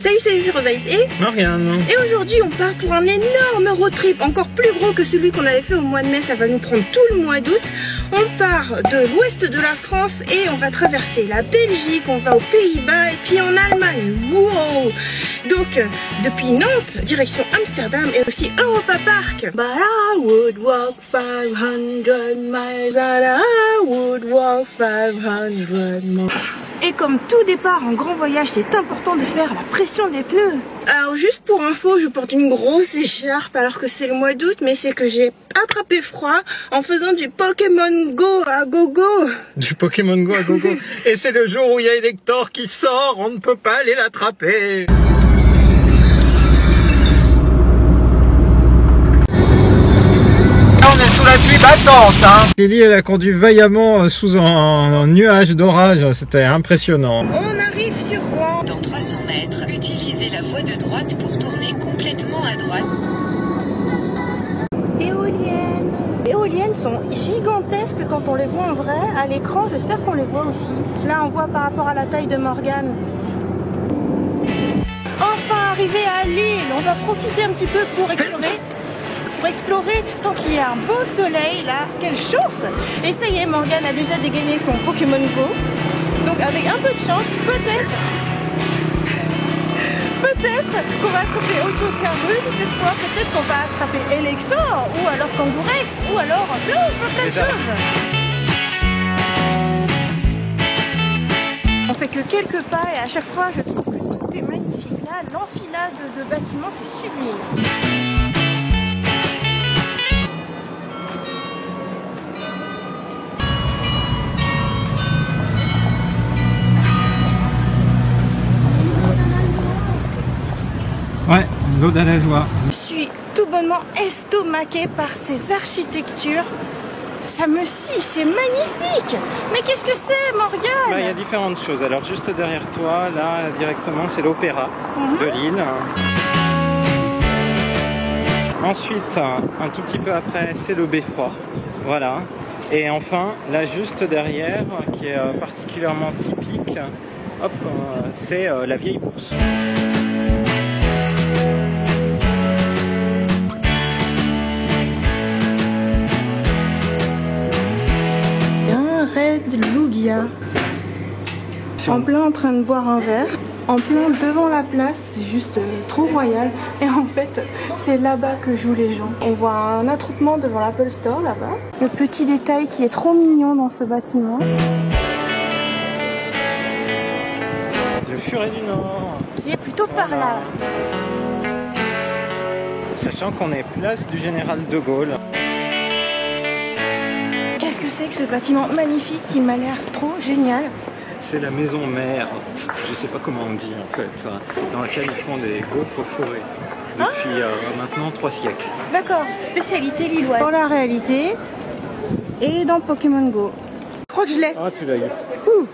Salut, c'est Rosaïs et Morgane. Et aujourd'hui on part pour un énorme road trip, encore plus gros que celui qu'on avait fait au mois de mai, ça va nous prendre tout le mois d'août. On part de l'ouest de la France et on va traverser la Belgique, on va aux Pays-Bas et puis en Allemagne. Wow! Donc depuis Nantes, direction Amsterdam et aussi Europa Park. But I would walk 500 miles and I would walk 500 more. Et comme tout départ en grand voyage, c'est important de faire la pression des pneus. Alors juste pour info, je porte une grosse écharpe alors que c'est le mois d'août, mais c'est que j'ai attrapé froid en faisant du Pokémon Go à gogo. Du Pokémon Go à gogo. Et c'est le jour où il y a Elector qui sort, on ne peut pas aller l'attraper. On est sous la pluie battante, hein. Lily, elle a conduit vaillamment sous un nuage d'orage, c'était impressionnant. On arrive sur Rouen. Dans 300 mètres, utilisez la voie de droite pour tourner complètement à droite. Éoliennes. Les éoliennes sont gigantesques quand on les voit en vrai. À l'écran, j'espère qu'on les voit aussi. Là, on voit par rapport à la taille de Morgane. Enfin arrivé à Lille, on va profiter un petit peu pour explorer tant qu'il y a un beau soleil là. Quelle chance! Et ça y est, Morgane a déjà dégainé son Pokémon Go. Donc avec un peu de chance, peut-être qu'on va attraper autre chose qu'un rhume cette fois. Peut-être qu'on va attraper Elector ou alors Kangourex ou alors plein de choses. On fait que quelques pas et à chaque fois je trouve que tout est magnifique. Là, l'enfilade de bâtiments, c'est sublime. Ouais, l'ode à la joie. Je suis tout bonnement estomaquée par ces architectures. Ça me scie, c'est magnifique. Mais qu'est-ce que c'est, Morgane? Il y a différentes choses. Alors juste derrière toi, là directement, c'est l'opéra de Lille. Ensuite, un tout petit peu après, c'est le beffroi. Voilà. Et enfin, là juste derrière, qui est particulièrement typique, hop, c'est la vieille bourse. Lougia, en plein en train de boire un verre, en plein devant la place, c'est juste trop royal. Et en fait, c'est là-bas que jouent les gens. On voit un attroupement devant l'Apple Store là-bas. Le petit détail qui est trop mignon dans ce bâtiment. Le Furet du Nord. Qui est plutôt par là. Sachant qu'on est place du Général de Gaulle. Qu'est-ce que c'est que ce bâtiment magnifique qui m'a l'air trop génial? C'est la maison mère, je sais pas comment on dit en fait, dans laquelle ils font des gaufres fourrés depuis maintenant 3 siècles. D'accord, spécialité lilloise. Dans la réalité et dans Pokémon Go. Je crois que je l'ai. Ah, tu l'as eu. Oh,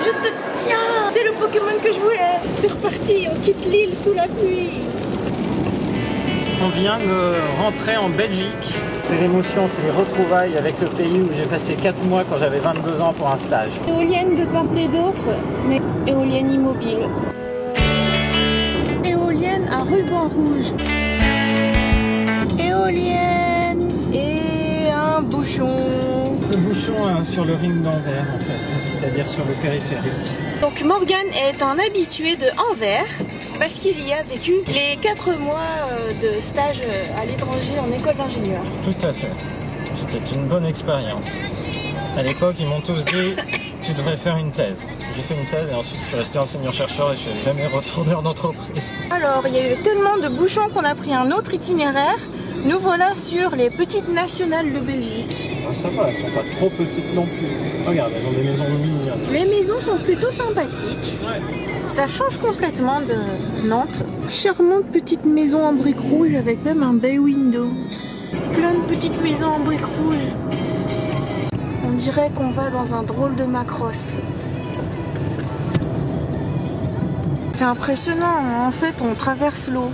je te tiens! C'est le Pokémon que je voulais. C'est reparti, on quitte l'île sous la pluie. On vient de rentrer en Belgique. C'est l'émotion, c'est les retrouvailles avec le pays où j'ai passé 4 mois quand j'avais 22 ans pour un stage. Éolienne de part et d'autre, mais éolienne immobile. Éolienne à ruban rouge. Éolienne et un bouchon. Le bouchon sur le ring d'Anvers en fait, c'est-à-dire sur le périphérique. Donc Morgane est un habitué de Anvers parce qu'il y a vécu les 4 mois de stage à l'étranger en école d'ingénieur. Tout à fait. C'était une bonne expérience. À l'époque, ils m'ont tous dit « tu devrais faire une thèse ». J'ai fait une thèse et ensuite je suis resté enseignant-chercheur et je suis jamais retourné en entreprise. Alors, il y a eu tellement de bouchons qu'on a pris un autre itinéraire. Nous voilà sur les petites nationales de Belgique. Ah, ça va, elles sont pas trop petites non plus. Regarde, elles ont des maisons mignonnes. Les maisons sont plutôt sympathiques. Ouais. Ça change complètement de Nantes. Charmante petite maison en briques rouges avec même un bay window. Plein de petites maisons en briques rouges. On dirait qu'on va dans un drôle de Macross. C'est impressionnant, en fait on traverse l'eau.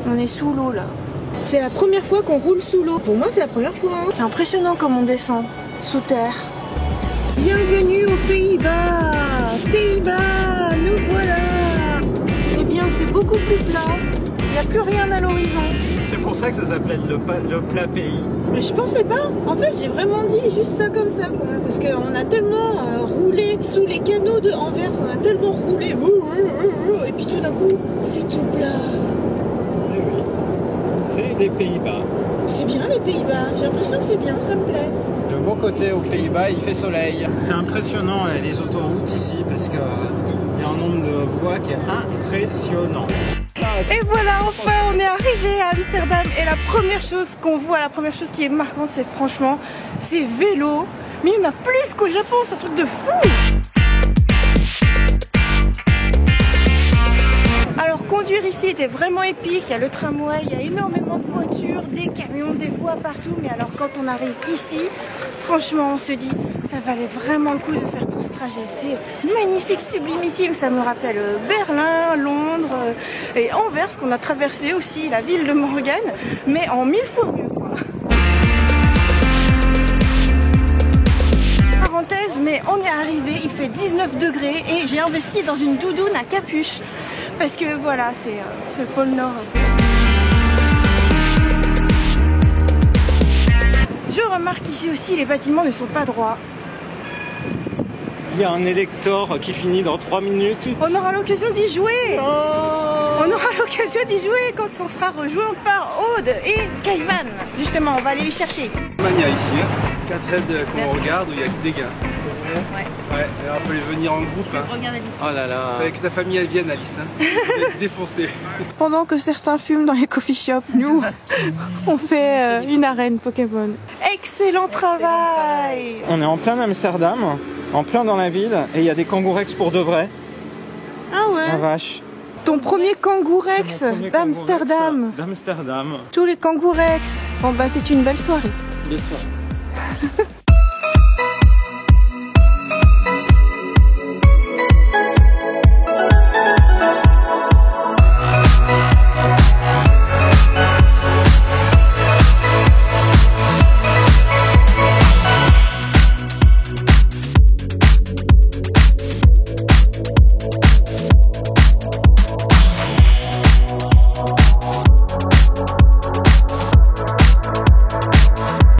On est sous l'eau là. C'est la première fois qu'on roule sous l'eau. Pour moi c'est la première fois. C'est impressionnant comme on descend sous terre. Bienvenue aux Pays-Bas. Pays-Bas, nous voilà. beaucoup plus plat. Il n'y a plus rien à l'horizon. C'est pour ça que ça s'appelle le plat pays. Mais je pensais pas. En fait, j'ai vraiment dit juste ça comme ça, quoi. Parce qu'on a tellement roulé tous les canaux de Anvers, on a tellement roulé. Et puis tout d'un coup, c'est tout plat. Eh oui. C'est les Pays-Bas. C'est bien les Pays-Bas. J'ai l'impression que c'est bien, ça me plaît. Le bon côté aux Pays-Bas, il fait soleil. C'est impressionnant les autoroutes ici parce qu'il y a un nombre de voies qui est impressionnant. Et voilà, enfin on est arrivé à Amsterdam et la première chose qu'on voit, la première chose qui est marquante, c'est franchement ces vélos. Mais il y en a plus qu'au Japon, c'est un truc de fou. Alors conduire ici était vraiment épique, il y a le tramway, il y a énormément de voitures, des camions, des voies partout. Mais alors quand on arrive ici, franchement on se dit, ça valait vraiment le coup de faire tout ce trajet. C'est magnifique, sublimissime, ça me rappelle Berlin, Londres et Anvers qu'on a traversé aussi, la ville de Morgan, mais en 1000 fois mieux quoi. Parenthèse, mais on est arrivé, il fait 19 degrés et j'ai investi dans une doudoune à capuche. Parce que voilà, c'est le pôle Nord. Je remarque ici aussi, les bâtiments ne sont pas droits. Il y a un élector qui finit dans 3 minutes. On aura l'occasion d'y jouer. On aura l'occasion d'y jouer quand on sera rejoint par Aude et Kaivan. Justement, on va aller les chercher. Il y a ici 4 aides qu'on regarde où il y a que des gars. Ouais. Ouais, alors il faut venir en groupe. Hein. Regarde Alice. Oh là là. Avec ta famille elle vienne Alice. Hein. Défoncé. Pendant que certains fument dans les coffee shops, nous, on fait une arène Pokémon. Excellent travail. On est en plein Amsterdam, en plein dans la ville, et il y a des kangourex pour de vrai. Ah ouais. La vache. Ton premier kangourex d'Amsterdam. D'Amsterdam. Tous les kangourex. Bon bah c'est une belle soirée. Belle soirée.